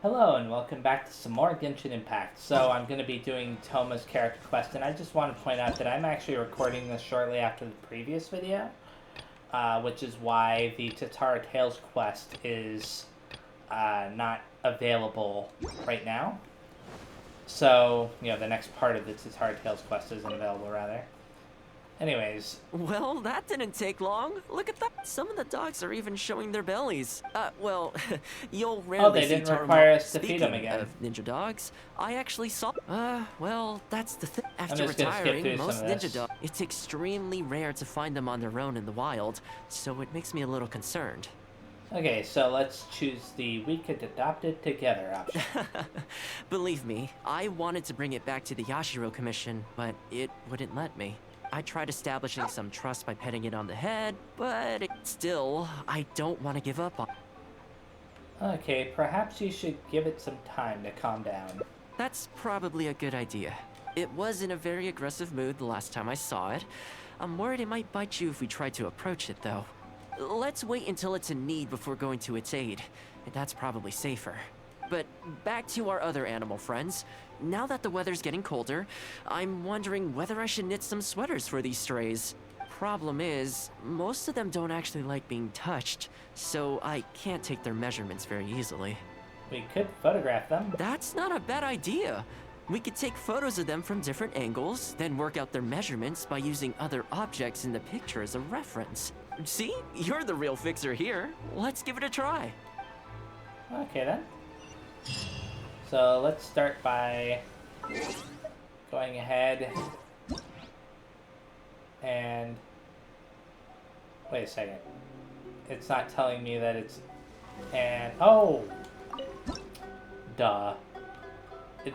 Hello and welcome back to some more Genshin Impact. So I'm going to be doing Thoma's character quest, and I just want to point out that I'm actually recording this shortly after the previous video, which is why the Tatara Tales quest is not available right now. So, the next part of the Tatara Tales quest isn't available, rather. Anyways. Well, that didn't take long. Look at that. Some of the dogs are even showing their bellies. Well, you'll rarely they see didn't require us to Speaking feed them again. of ninja dogs, I actually saw... well, that's the thing. After just gonna skip retiring, through most some of this. ninja dogs... It's extremely rare to find them on their own in the wild, so it makes me a little concerned. Okay, so let's choose the we could adopt it together option. Believe me, I wanted to bring it back to the Yashiro Commission, but it wouldn't let me. I tried establishing some trust by petting it on the head, but still, I don't want to give up on it. Okay, perhaps you should give it some time to calm down. That's probably a good idea. It was in a very aggressive mood the last time I saw it. I'm worried it might bite you if we try to approach it, though. Let's wait until it's in need before going to its aid. That's probably safer. But back to our other animal friends. Now that the weather's getting colder, I'm wondering whether I should knit some sweaters for these strays. Problem is, most of them don't actually like being touched, so I can't take their measurements very easily. We could photograph them. That's not a bad idea. We could take photos of them from different angles, then work out their measurements by using other objects in the picture as a reference. See? You're the real fixer here. Let's give it a try. Okay then. So let's start by going ahead and wait a second. It's not telling me that it's oh, duh.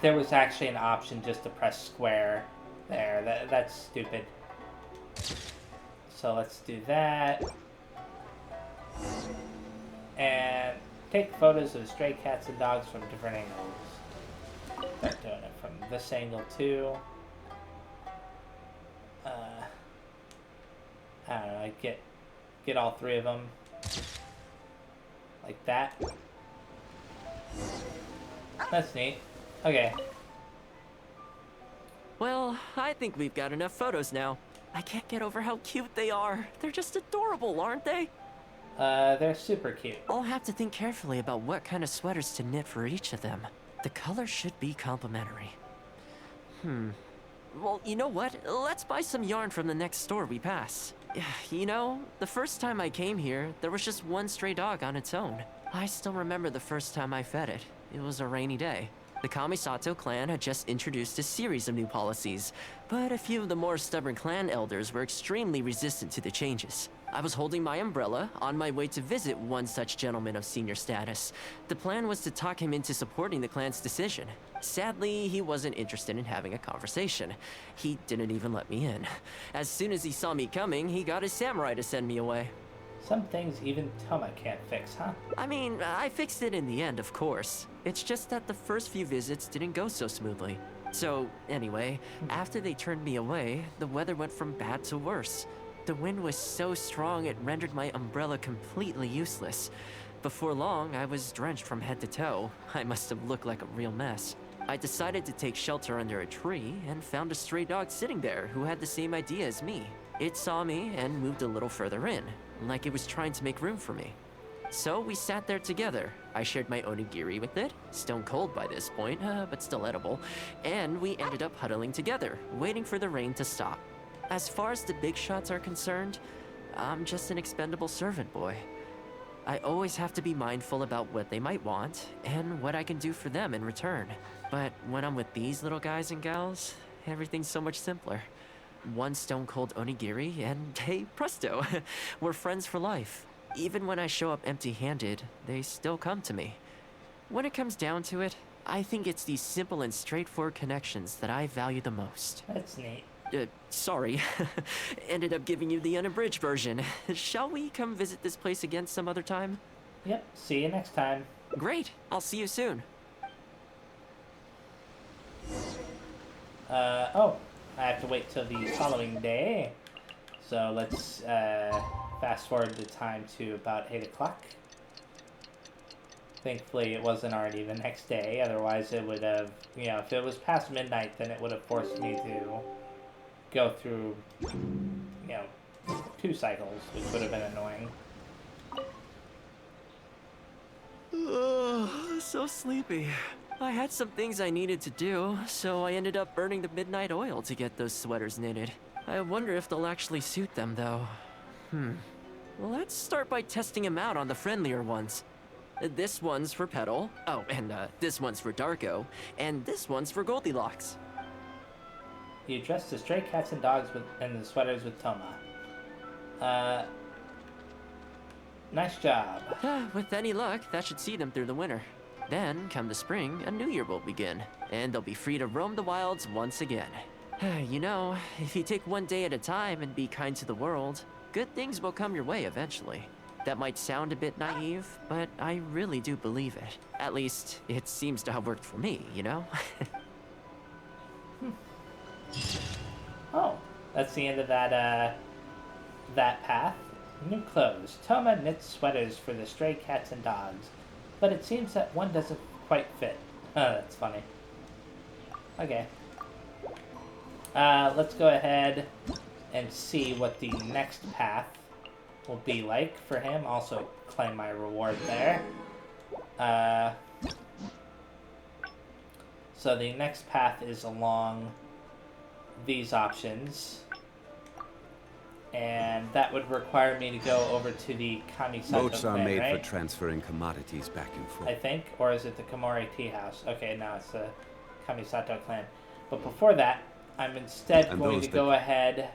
There was actually an option just to press square there. That's stupid. So let's do that and take photos of stray cats and dogs from different angles. Start doing it from this angle too. I don't know. I get all three of them like that. That's neat. Okay. Well, I think we've got enough photos now. I can't get over how cute they are. They're just adorable, aren't they? They're super cute. I'll have to think carefully about what kind of sweaters to knit for each of them. The color should be complementary. Well, you know what? Let's buy some yarn from the next store we pass. You know, the first time I came here, there was just one stray dog on its own. I still remember the first time I fed it. It was a rainy day. The Kamisato clan had just introduced a series of new policies, but a few of the more stubborn clan elders were extremely resistant to the changes. I was holding my umbrella on my way to visit one such gentleman of senior status. The plan was to talk him into supporting the clan's decision. Sadly, he wasn't interested in having a conversation. He didn't even let me in. As soon as he saw me coming, he got his samurai to send me away. Some things even Thoma can't fix, huh? I mean, I fixed it in the end, of course. It's just that the first few visits didn't go so smoothly. So, anyway, after they turned me away, the weather went from bad to worse. The wind was so strong it rendered my umbrella completely useless. Before long, I was drenched from head to toe. I must have looked like a real mess. I decided to take shelter under a tree and found a stray dog sitting there who had the same idea as me. It saw me and moved a little further in, like it was trying to make room for me. So we sat there together. I shared my onigiri with it, stone cold by this point, but still edible, and we ended up huddling together, waiting for the rain to stop. As far as the big shots are concerned, I'm just an expendable servant boy. I always have to be mindful about what they might want, and what I can do for them in return. But when I'm with these little guys and gals, everything's so much simpler. One stone-cold onigiri, and hey, presto, we're friends for life. Even when I show up empty-handed, they still come to me. When it comes down to it, I think it's these simple and straightforward connections that I value the most. That's neat. Sorry. Ended up giving you the unabridged version. Shall we come visit this place again some other time? Yep, see you next time. Great, I'll see you soon. Oh, I have to wait till the following day. So let's, fast forward the time to about 8 o'clock. Thankfully, it wasn't already the next day. Otherwise, it would have, you know, if it was past midnight, then it would have forced me to go through, you know, 2 cycles, which would have been annoying. So sleepy. I had some things I needed to do, so I ended up burning the midnight oil to get those sweaters knitted. I wonder if they'll actually suit them, though. Let's start by testing them out on the friendlier ones. This one's for Petal. Oh, and this one's for Darko. And this one's for Goldilocks. You dressed the stray cats and dogs and the sweaters with Thoma. Nice job. With any luck, that should see them through the winter. Then, come the spring, a new year will begin, and they'll be free to roam the wilds once again. You know, if you take one day at a time and be kind to the world, good things will come your way eventually. That might sound a bit naive, but I really do believe it. At least, it seems to have worked for me, you know? Oh, that's the end of that, that path. New clothes. Thoma knits sweaters for the stray cats and dogs, but it seems that one doesn't quite fit. Oh, that's funny. Okay. Let's go ahead and see what the next path will be like for him. Also claim my reward there. So the next path is along these options. And that would require me to go over to the Kamisato Boats are clan, made right? for transferring commodities back and forth. I think, or is it the Komori tea house? Okay, no, it's the Kamisato clan. But before that, I'm instead And going those to go ahead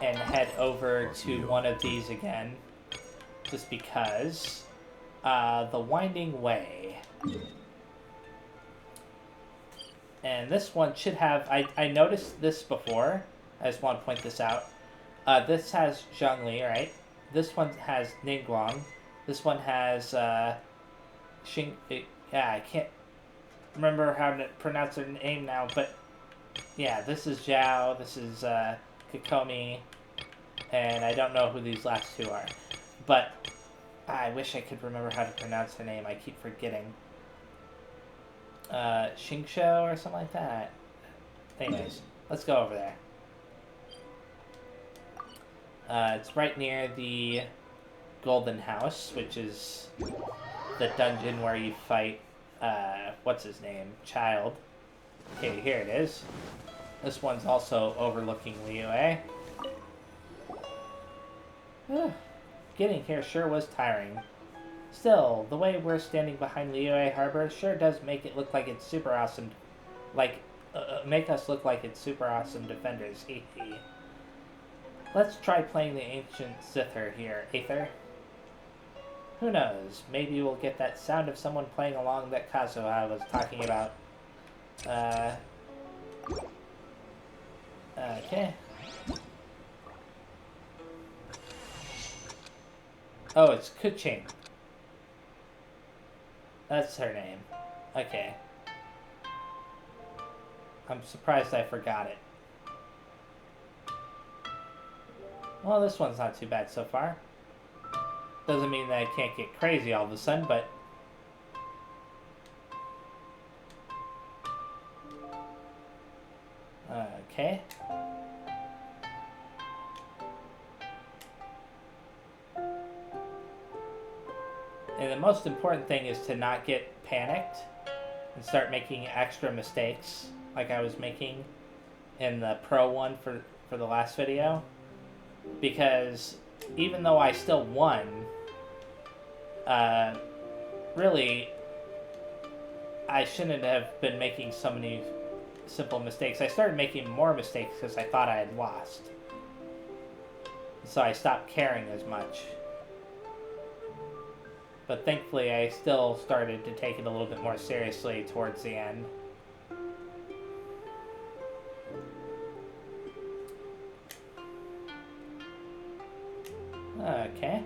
and head over to one of these again, just because. The Winding Way. And this one should have, I noticed this before, I just want to point this out. This has Zhongli, right? This one has Ningguang. This one has, I can't remember how to pronounce their name now, but yeah, this is Zhao, this is, Kokomi, and I don't know who these last two are. But I wish I could remember how to pronounce her name, I keep forgetting. Shingsho or something like that. Anyways, let's go over there. It's right near the Golden House, which is the dungeon where you fight, what's his name? Child. Okay, here it is. This one's also overlooking Liyue. Getting here sure was tiring. Still, the way we're standing behind Liyue Harbor sure does make it look like it's super awesome. Make us look like it's super awesome defenders. Hee hee. Let's try playing the ancient zither here, Aether. Who knows? Maybe we'll get that sound of someone playing along that Kazuha was talking about. Okay. Oh, it's Kuching. That's her name. Okay. I'm surprised I forgot it. Well, this one's not too bad so far. Doesn't mean that I can't get crazy all of a sudden, but... Okay. And the most important thing is to not get panicked and start making extra mistakes like I was making in the pro one for the last video. Because even though I still won, really, I shouldn't have been making so many simple mistakes. I started making more mistakes because I thought I had lost. So I stopped caring as much. But thankfully, I still started to take it a little bit more seriously towards the end. Okay.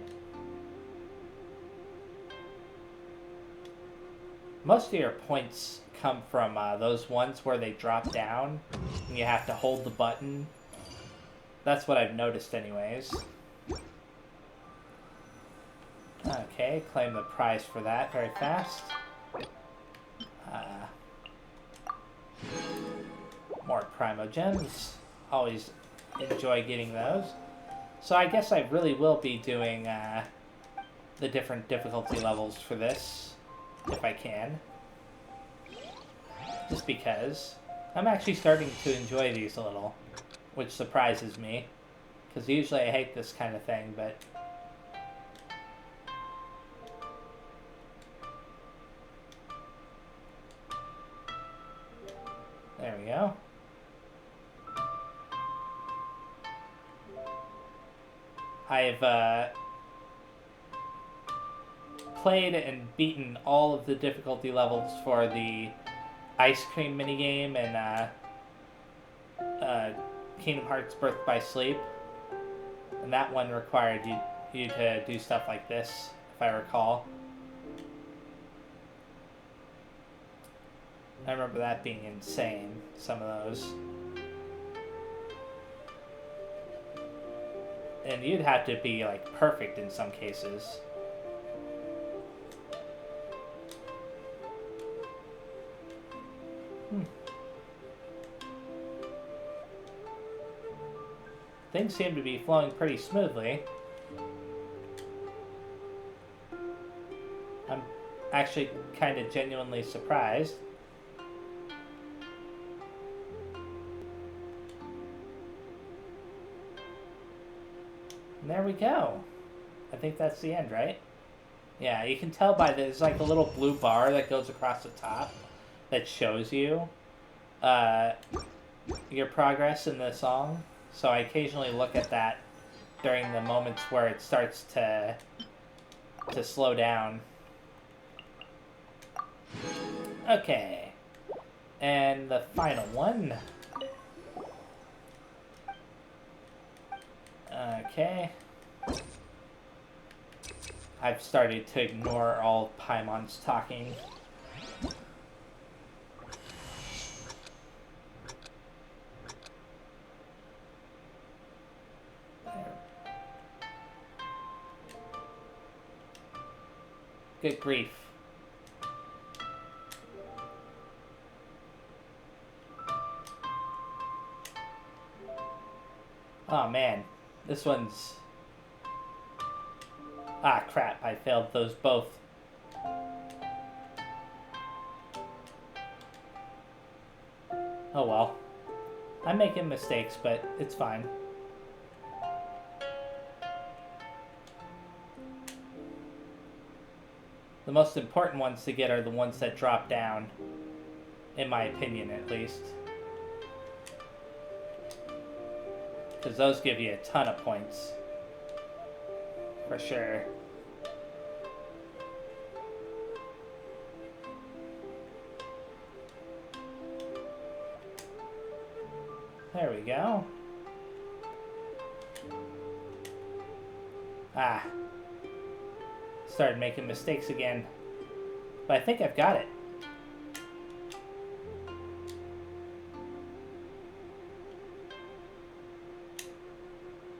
Most of your points come from those ones where they drop down and you have to hold the button. That's what I've noticed anyways. Okay, claim the prize for that very fast. More Primo Gems. Always enjoy getting those. So I guess I really will be doing the different difficulty levels for this, if I can. Just because. I'm actually starting to enjoy these a little, which surprises me. Because usually I hate this kind of thing, but... There we go. I've played and beaten all of the difficulty levels for the ice cream minigame and Kingdom Hearts Birth by Sleep. And that one required you to do stuff like this, if I recall. I remember that being insane, some of those. And you'd have to be, like, perfect in some cases. Things seem to be flowing pretty smoothly. I'm actually kind of genuinely surprised. And there we go. I think that's the end, right? Yeah, you can tell by there's like a little blue bar that goes across the top that shows you your progress in the song. So I occasionally look at that during the moments where it starts to slow down. Okay. And the final one. Okay. I've started to ignore all Paimon's talking. Good grief. Oh man, this one's... Ah crap, I failed those both. Oh well. I'm making mistakes, but it's fine. The most important ones to get are the ones that drop down. In my opinion, at least. Because those give you a ton of points. For sure. There we go. Ah. Started making mistakes again. But I think I've got it.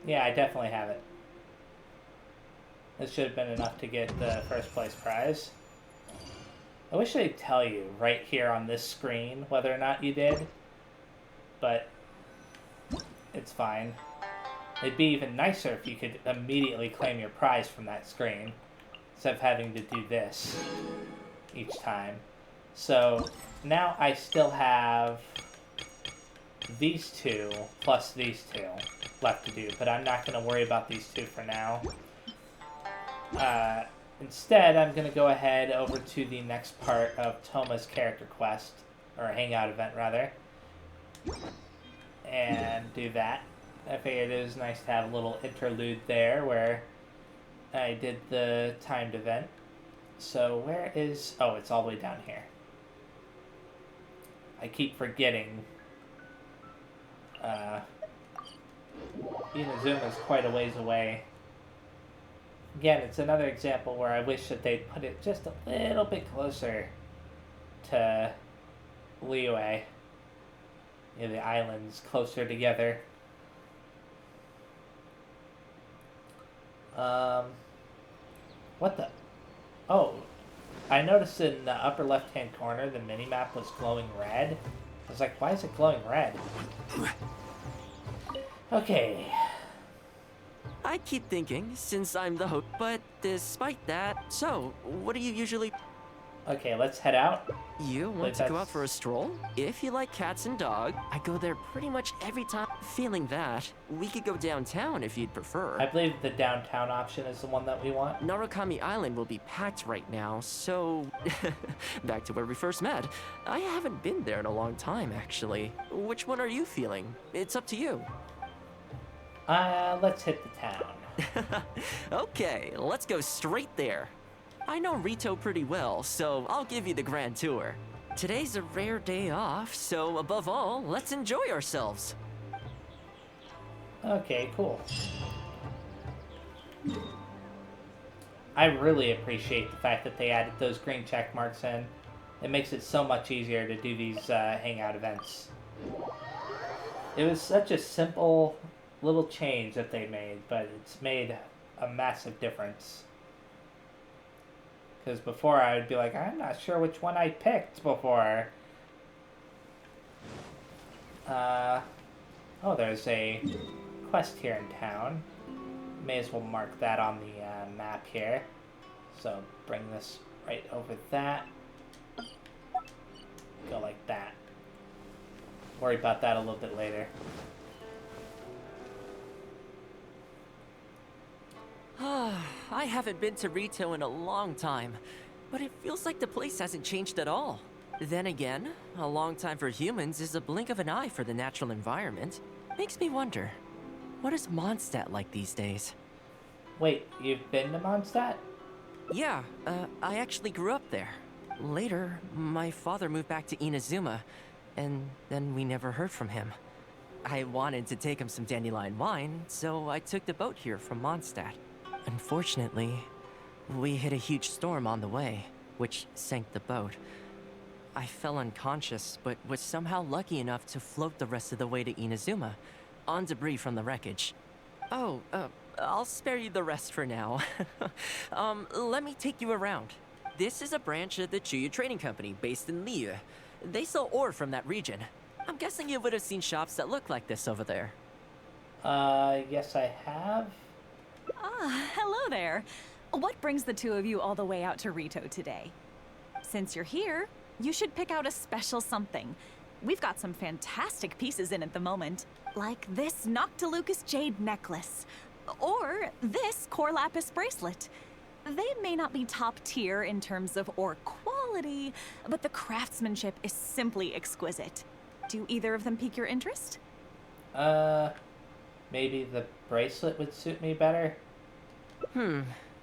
Yeah, I definitely have it. This should have been enough to get the first place prize. I wish they'd tell you right here on this screen whether or not you did. But it's fine. It'd be even nicer if you could immediately claim your prize from that screen, instead of having to do this each time. So now I still have these two plus these two left to do, but I'm not going to worry about these two for now. Instead, I'm going to go ahead over to the next part of Thoma's character quest, or hangout event rather, and do that. I figured it was nice to have a little interlude there where I did the timed event. So where is... Oh, it's all the way down here. I keep forgetting. Inazuma's quite a ways away. Again, it's another example where I wish that they'd put it just a little bit closer to Liyue. You know, the islands closer together. What the... Oh, I noticed in the upper left-hand corner the mini-map was glowing red. I was like, why is it glowing red? Okay. I keep thinking, since I'm the host, but despite that, so, what do you usually... Okay, let's head out. You want to go out for a stroll? If you like cats and dogs, I go there pretty much every time. Feeling that, we could go downtown if you'd prefer. I believe the downtown option is the one that we want. Narukami Island will be packed right now, so... Back to where we first met. I haven't been there in a long time, actually. Which one are you feeling? It's up to you. Let's hit the town. Okay, let's go straight there. I know Rito pretty well, so I'll give you the grand tour. Today's a rare day off, so above all, let's enjoy ourselves. Okay, cool. I really appreciate the fact that they added those green check marks in. It makes it so much easier to do these hangout events. It was such a simple little change that they made, but it's made a massive difference. Because before I would be like, I'm not sure which one I picked before. Oh, there's a quest here in town. May as well mark that on the map here. So bring this right over that. Go like that. Worry about that a little bit later. I haven't been to Rito in a long time, but it feels like the place hasn't changed at all. Then again, a long time for humans is a blink of an eye for the natural environment. Makes me wonder, what is Mondstadt like these days? Wait, you've been to Mondstadt? Yeah, I actually grew up there. Later, my father moved back to Inazuma, and then we never heard from him. I wanted to take him some dandelion wine, so I took the boat here from Mondstadt. Unfortunately, we hit a huge storm on the way, which sank the boat. I fell unconscious, but was somehow lucky enough to float the rest of the way to Inazuma, on debris from the wreckage. Oh, I'll spare you the rest for now. Let me take you around. This is a branch of the Chuyu Trading Company based in Liu. They sell ore from that region. I'm guessing you would have seen shops that look like this over there. Yes I have. Ah, hello there. What brings the two of you all the way out to Rito today? Since you're here, you should pick out a special something. We've got some fantastic pieces in at the moment, like this Noctilucus jade necklace, or this Core Lapis bracelet. They may not be top tier in terms of ore quality, but the craftsmanship is simply exquisite. Do either of them pique your interest? Maybe the bracelet would suit me better?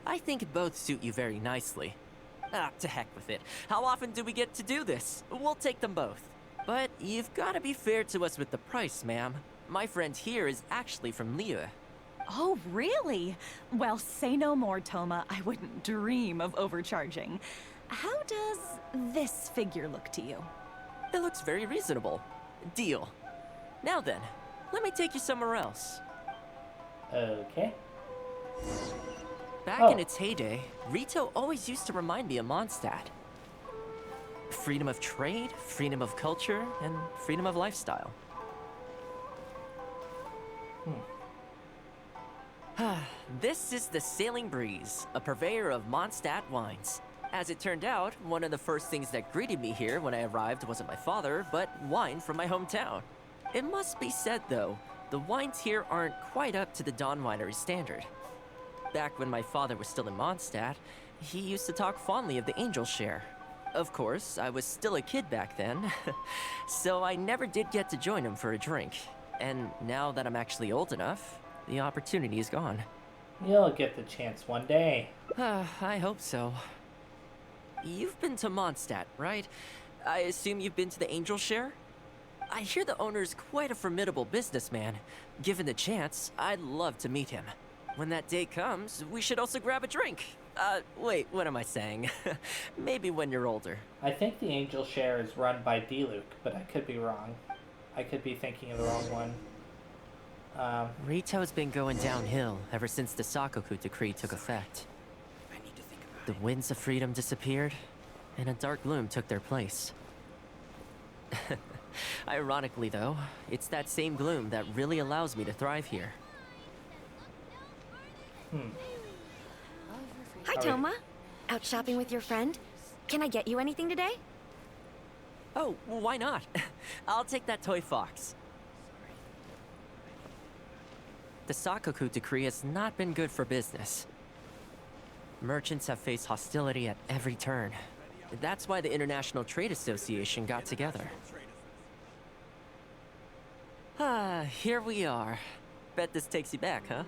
I think both suit you very nicely. Ah, to heck with it. How often do we get to do this? We'll take them both. But you've got to be fair to us with the price, ma'am. My friend here is actually from Liu. Oh, really? Well, say no more, Thoma. I wouldn't dream of overcharging. How does this figure look to you? It looks very reasonable. Deal. Now then, let me take you somewhere else. Okay. Back in its heyday, Rito always used to remind me of Mondstadt. Freedom of trade, freedom of culture, and freedom of lifestyle. This is the Sailing Breeze, a purveyor of Mondstadt wines. As it turned out, one of the first things that greeted me here when I arrived wasn't my father, but wine from my hometown. It must be said, though, the wines here aren't quite up to the Dawn Winery standard. Back when my father was still in Mondstadt, he used to talk fondly of the Angel Share. Of course, I was still a kid back then, so I never did get to join him for a drink. And now that I'm actually old enough, the opportunity is gone. You'll get the chance one day. I hope so. You've been to Mondstadt, right? I assume you've been to the Angel Share? I hear the owner's quite a formidable businessman. Given the chance, I'd love to meet him. When that day comes, we should also grab a drink. Wait, what am I saying? Maybe when you're older. I think the Angel Share is run by D-Luke, but I could be wrong. I could be thinking of the wrong one. Rito's been going downhill ever since the Sakoku decree took effect. I need to think about The winds of freedom disappeared, and a dark gloom took their place. Ironically, though, it's that same gloom that really allows me to thrive here. Hi, Thoma. Out shopping with your friend? Can I get you anything today? Oh, why not? I'll take that toy fox. The Sakoku decree has not been good for business. Merchants have faced hostility at every turn. That's why the International Trade Association got together. Here we are. Bet this takes you back, huh?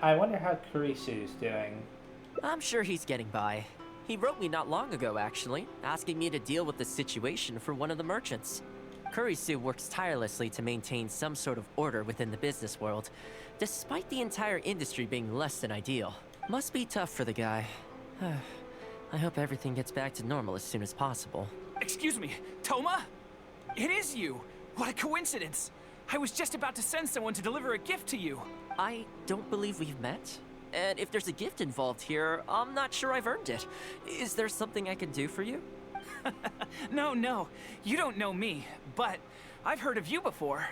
I wonder how Kurisu's doing. I'm sure he's getting by. He wrote me not long ago, actually, asking me to deal with the situation for one of the merchants. Kurisu works tirelessly to maintain some sort of order within the business world, despite the entire industry being less than ideal. Must be tough for the guy. I hope everything gets back to normal as soon as possible. Excuse me, Thoma? It is you! What a coincidence! I was just about to send someone to deliver a gift to you. I don't believe we've met. And if there's a gift involved here, I'm not sure I've earned it. Is there something I can do for you? No, you don't know me, but I've heard of you before.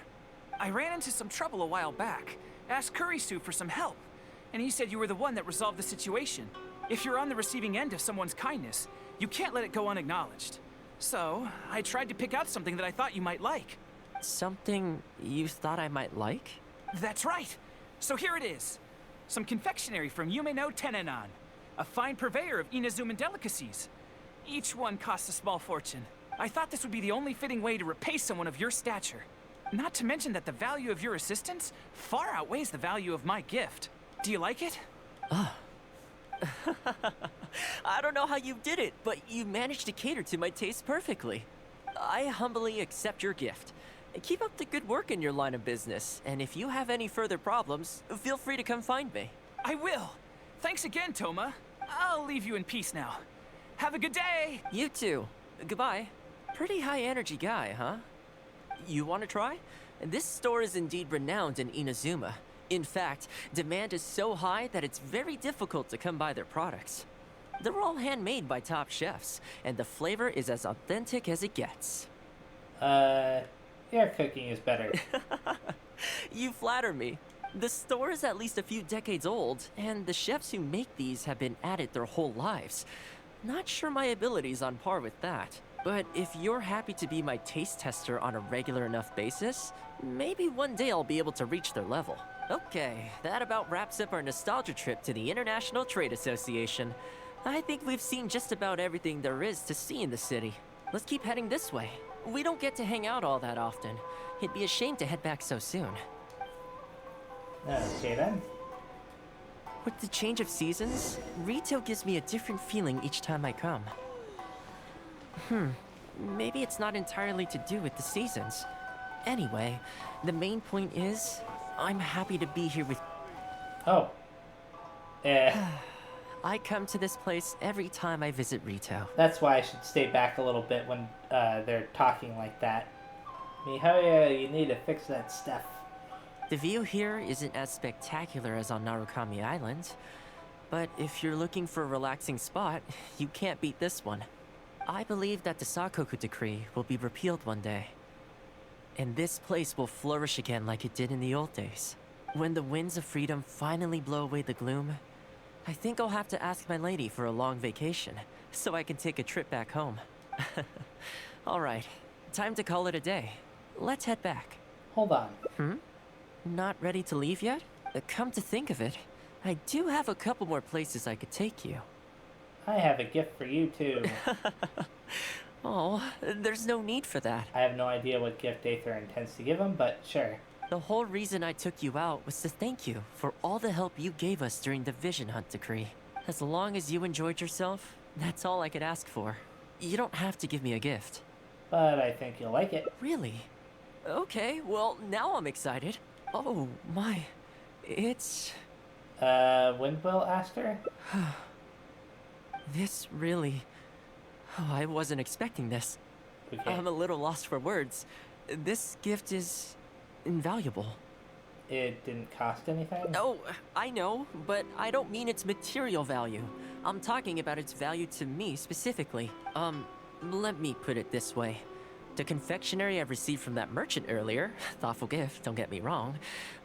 I ran into some trouble a while back, asked Kurisu for some help, and he said you were the one that resolved the situation. If you're on the receiving end of someone's kindness, you can't let it go unacknowledged. So, I tried to pick out something that I thought you might like. Something you thought I might like? That's right! So here it is. Some confectionery from Yume no Tenenan, a fine purveyor of Inazuman delicacies. Each one costs a small fortune. I thought this would be the only fitting way to repay someone of your stature. Not to mention that the value of your assistance far outweighs the value of my gift. Do you like it? I don't know how you did it, but you managed to cater to my taste perfectly. I humbly accept your gift. Keep up the good work in your line of business, and if you have any further problems, feel free to come find me. I will. Thanks again, Thoma. I'll leave you in peace now. Have a good day! You too. Goodbye. Pretty high energy guy, huh? You want to try? This store is indeed renowned in Inazuma. In fact, demand is so high that it's very difficult to come by their products. They're all handmade by top chefs, and the flavor is as authentic as it gets. Your cooking is better. You flatter me. The store is at least a few decades old, and the chefs who make these have been at it their whole lives. Not sure my ability's on par with that. But if you're happy to be my taste tester on a regular enough basis, maybe one day I'll be able to reach their level. Okay, that about wraps up our nostalgia trip to the International Trade Association. I think we've seen just about everything there is to see in the city. Let's keep heading this way. We don't get to hang out all that often. It'd be a shame to head back so soon. Okay then. With the change of seasons, Rito gives me a different feeling each time I come. Maybe it's not entirely to do with the seasons. Anyway, the main point is, I'm happy to be here with... Oh. I come to this place every time I visit Rito. That's why I should stay back a little bit when they're talking like that. Mihoyo, you need to fix that stuff. The view here isn't as spectacular as on Narukami Island, but if you're looking for a relaxing spot, you can't beat this one. I believe that the Sakoku decree will be repealed one day, and this place will flourish again like it did in the old days. When the winds of freedom finally blow away the gloom, I think I'll have to ask my lady for a long vacation, so I can take a trip back home. Alright, time to call it a day. Let's head back. Hold on. Not ready to leave yet? Come to think of it, I do have a couple more places I could take you. I have a gift for you too. Oh, there's no need for that. I have no idea what gift Aether intends to give him, but sure. The whole reason I took you out was to thank you for all the help you gave us during the Vision Hunt decree. As long as you enjoyed yourself, that's all I could ask for. You don't have to give me a gift. But I think you'll like it. Really? Okay, well, now I'm excited. Oh, my. It's... Windwell asked her? This really... Oh, I wasn't expecting this. Okay. I'm a little lost for words. This gift is... invaluable. it didn't cost anything? Oh, I know, but I don't mean its material value. I'm talking about its value to me specifically. Let me put it this way. The confectionery I received from that merchant earlier, thoughtful gift, don't get me wrong,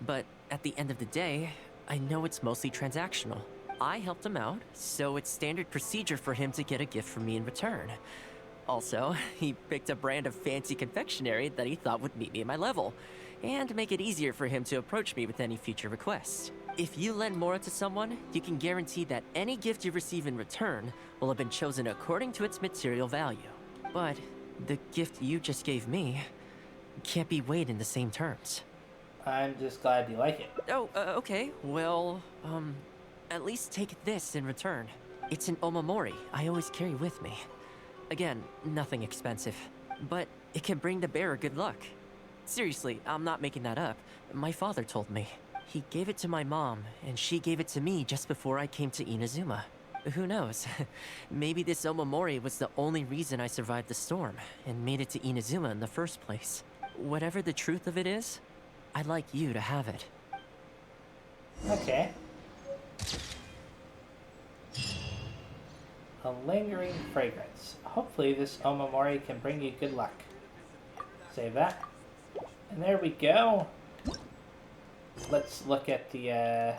but at the end of the day, I know it's mostly transactional. I helped him out, so it's standard procedure for him to get a gift from me in return. Also, he picked a brand of fancy confectionery that he thought would meet me at my level, and make it easier for him to approach me with any future requests. If you lend Mora to someone, you can guarantee that any gift you receive in return will have been chosen according to its material value. But the gift you just gave me can't be weighed in the same terms. I'm just glad you like it. Oh, okay. Well, at least take this in return. It's an omamori I always carry with me. Again, nothing expensive, but it can bring the bearer good luck. Seriously, I'm not making that up. My father told me. He gave it to my mom, and she gave it to me just before I came to Inazuma. Who knows? Maybe this omamori was the only reason I survived the storm and made it to Inazuma in the first place. Whatever the truth of it is, I'd like you to have it. Okay. A lingering fragrance. Hopefully this omamori can bring you good luck. Save that. And there we go. Let's look at the,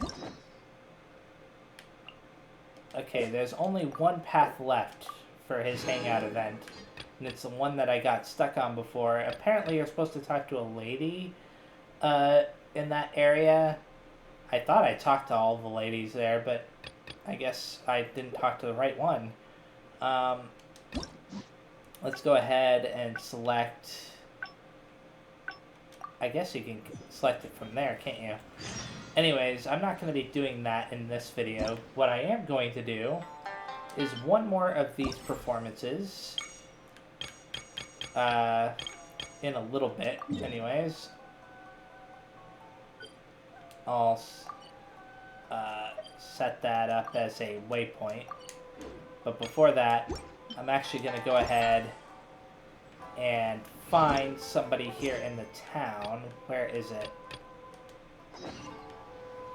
Okay, there's only one path left for his hangout event. And it's the one that I got stuck on before. Apparently you're supposed to talk to a lady, in that area. I thought I talked to all the ladies there, but I guess I didn't talk to the right one. Let's go ahead and select... I guess you can select it from there, can't you? Anyways, I'm not going to be doing that in this video. What I am going to do is one more of these performances. In a little bit, anyways. I'll set that up as a waypoint. But before that, I'm actually going to go ahead and find somebody here in the town. Where is it?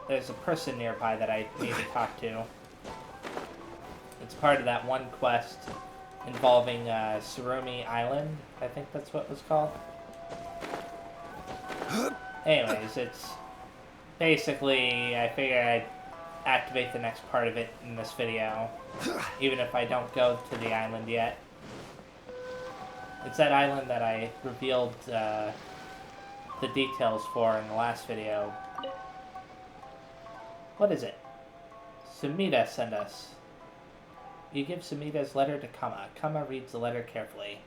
There's a person nearby that I need to talk to. It's part of that one quest involving Surumi Island. I think that's what it was called. Anyways, it's basically, I figure I'd activate the next part of it in this video, even if I don't go to the island yet. It's that island that I revealed the details for in the last video. What is it? Sumida sent us. You give Sumida's letter to Kama. Kama reads the letter carefully.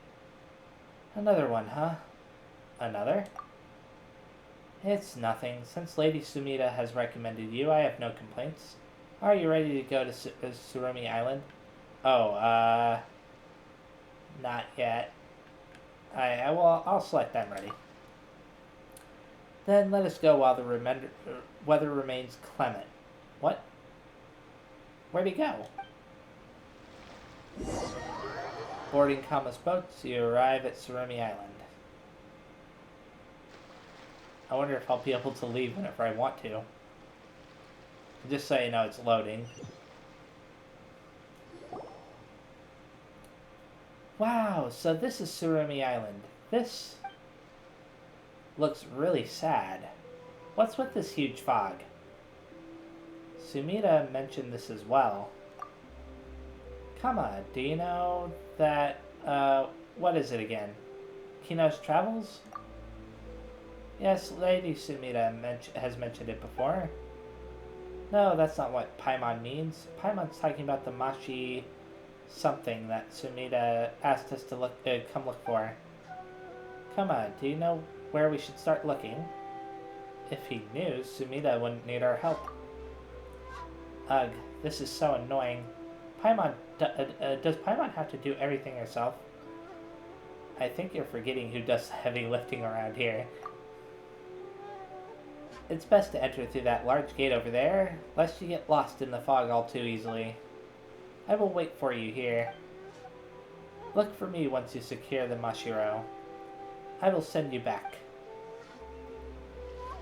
Another one, huh? Another? It's nothing. Since Lady Sumida has recommended you, I have no complaints. Are you ready to go to Surumi Island? Oh, not yet. I'll select I'm ready. Then let us go while the weather remains clement. What? Where'd he go? Boarding Kama's boats, you arrive at Surumi Island. I wonder if I'll be able to leave whenever I want to. Just so you know, it's loading. Wow, so this is Surumi Island. This looks really sad. What's with this huge fog? Sumida mentioned this as well. Kama, do you know that, what is it again? Kino's Travels? Yes, Lady Sumida has mentioned it before. No, that's not what Paimon means. Paimon's talking about the Machi something that Sumida asked us to come look for. Kama, do you know where we should start looking? If he knew, Sumida wouldn't need our help. Ugh, this is so annoying. Paimon, does Paimon have to do everything herself? I think you're forgetting who does the heavy lifting around here. It's best to enter through that large gate over there, lest you get lost in the fog all too easily. I will wait for you here. Look for me once you secure the Mashiro. I will send you back.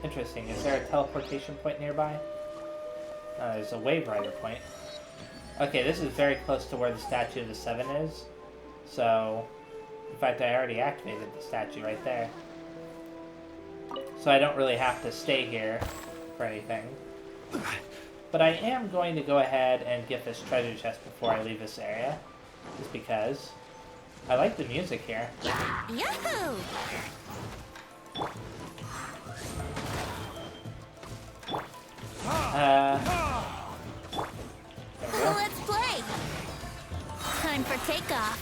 Interesting. Is there a teleportation point nearby? There's a wave rider point. Okay, this is very close to where the Statue of the Seven is. So, in fact, I already activated the statue right there. So I don't really have to stay here for anything. But I am going to go ahead and get this treasure chest before I leave this area. Just because I like the music here. Yahoo! There we go. Let's play! Time for takeoff.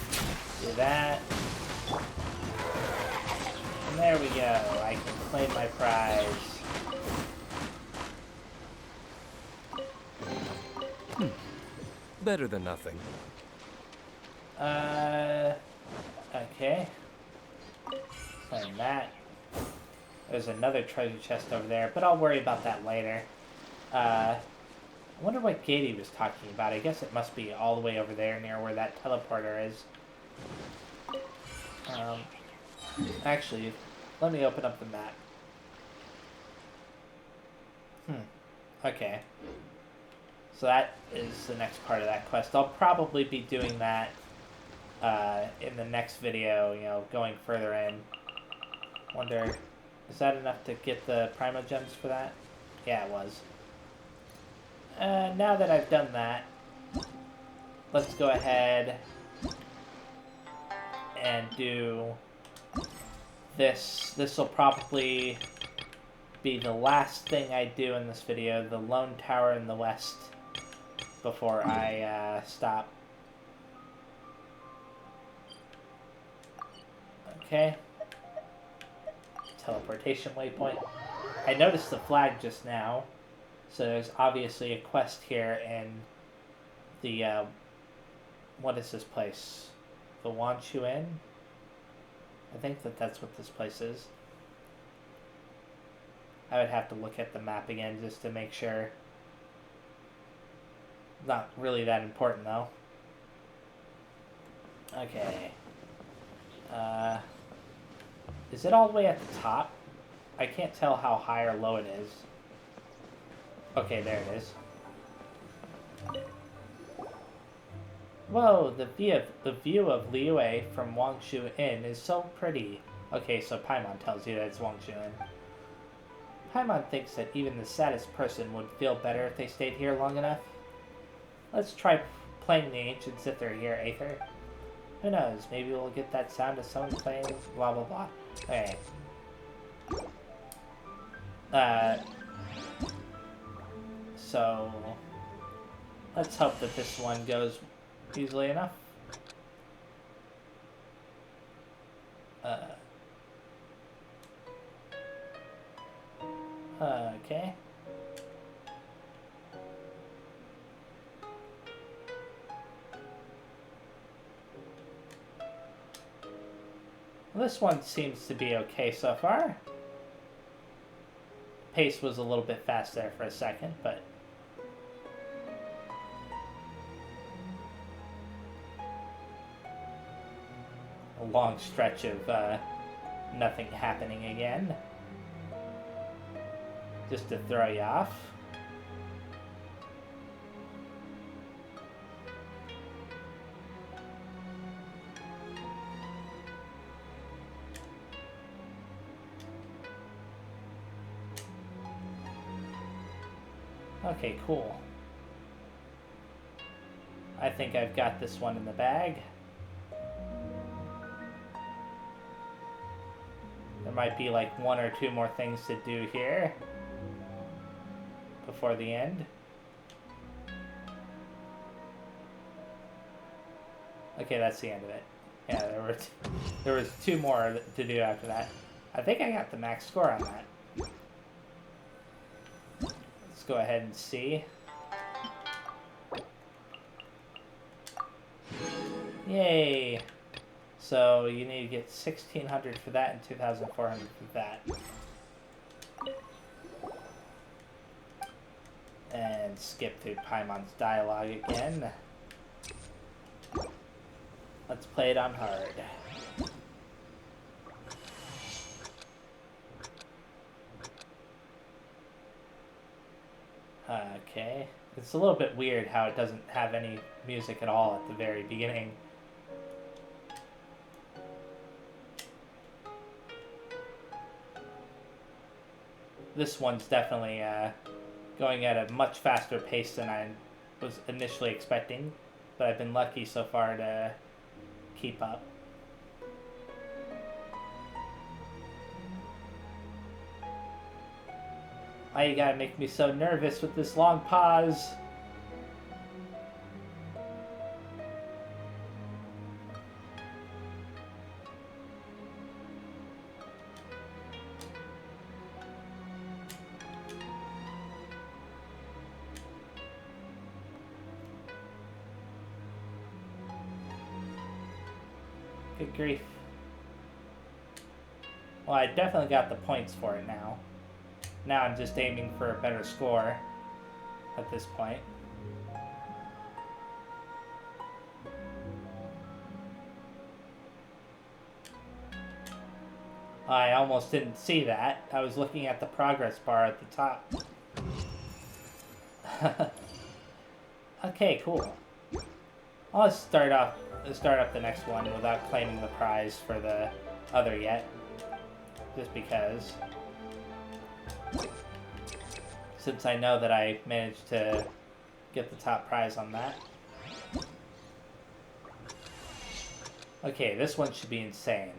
Do that. And there we go. I can claim my prize. Better than nothing. Okay. Claim that. There's another treasure chest over there, but I'll worry about that later. I wonder what gate he was talking about. I guess it must be all the way over there near where that teleporter is. Actually, let me open up the map. Okay. So that is the next part of that quest. I'll probably be doing that in the next video, you know, going further in. Wonder, is that enough to get the Primo Gems for that? Yeah, it was. Now that I've done that, let's go ahead and do this. This will probably be the last thing I do in this video, the Lone Tower in the West, before I stop. Okay. Teleportation waypoint. I noticed the flag just now, so there's obviously a quest here in the, what is this place? The Wanshu Inn? I think that's what this place is. I would have to look at the map again just to make sure. Not really that important, though. Okay. Is it all the way at the top? I can't tell how high or low it is. Okay, there it is. Whoa, the view of Liyue from Wangshu Inn is so pretty. Okay, so Paimon tells you that it's Wangshu Inn. Paimon thinks that even the saddest person would feel better if they stayed here long enough. Let's try playing the ancient zither here, Aether. Who knows, maybe we'll get that sound of someone playing blah blah blah. Okay. So let's hope that this one goes easily enough. Okay. Well, this one seems to be okay so far. Pace was a little bit fast there for a second, but a long stretch of nothing happening again. Just to throw you off. Okay, cool. I think I've got this one in the bag. There might be like one or two more things to do here before the end. Okay, that's the end of it. Yeah, there was two more to do after that. I think I got the max score on that. Let's go ahead and see. Yay! So you need to get 1,600 for that and 2,400 for that. And skip through Paimon's dialogue again. Let's play it on hard. Okay. It's a little bit weird how it doesn't have any music at all at the very beginning. This one's definitely going at a much faster pace than I was initially expecting, but I've been lucky so far to keep up. Why you gotta make me so nervous with this long pause? Good grief. Well, I definitely got the points for it now. Now I'm just aiming for a better score at this point. I almost didn't see that. I was looking at the progress bar at the top. Okay, cool. I'll start up the next one without claiming the prize for the other yet. Just because. Since I know that I managed to get the top prize on that. Okay, this one should be insane.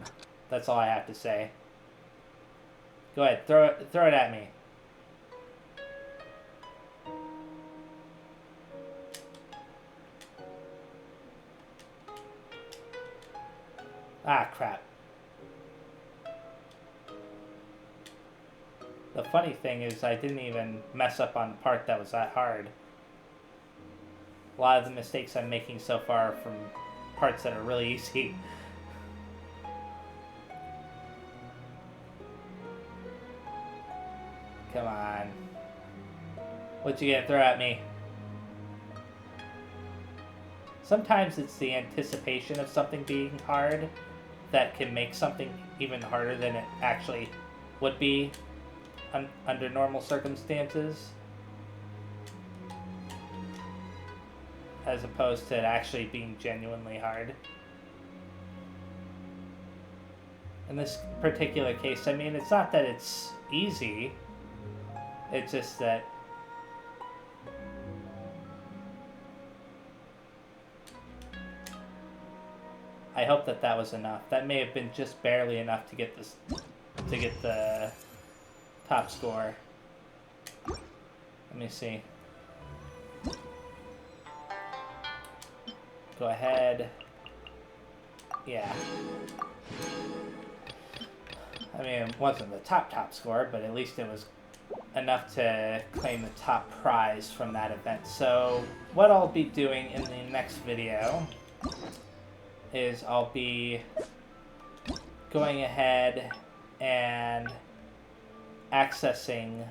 That's all I have to say. Go ahead, throw it at me. Ah, crap. The funny thing is I didn't even mess up on the part that was that hard. A lot of the mistakes I'm making so far are from parts that are really easy. Come on. What you gonna throw at me? Sometimes it's the anticipation of something being hard that can make something even harder than it actually would be under normal circumstances, as opposed to it actually being genuinely hard. In this particular case, I mean, it's not that it's easy, it's just that I hope that that was enough. That may have been just barely enough to get this, to get the top score. Let me see. Go ahead. Yeah. I mean, it wasn't the top score, but at least it was enough to claim the top prize from that event. So what I'll be doing in the next video is I'll be going ahead and accessing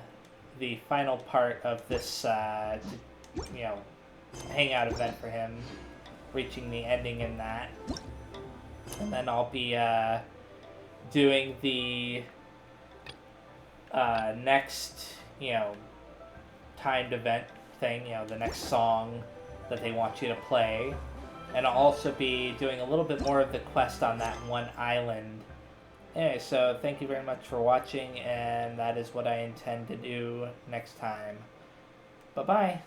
the final part of this, you know, hangout event for him, reaching the ending in that, and then I'll be doing the next, you know, timed event thing, you know, the next song that they want you to play, and I'll also be doing a little bit more of the quest on that one island. Anyway, so thank you very much for watching, and that is what I intend to do next time. Bye-bye.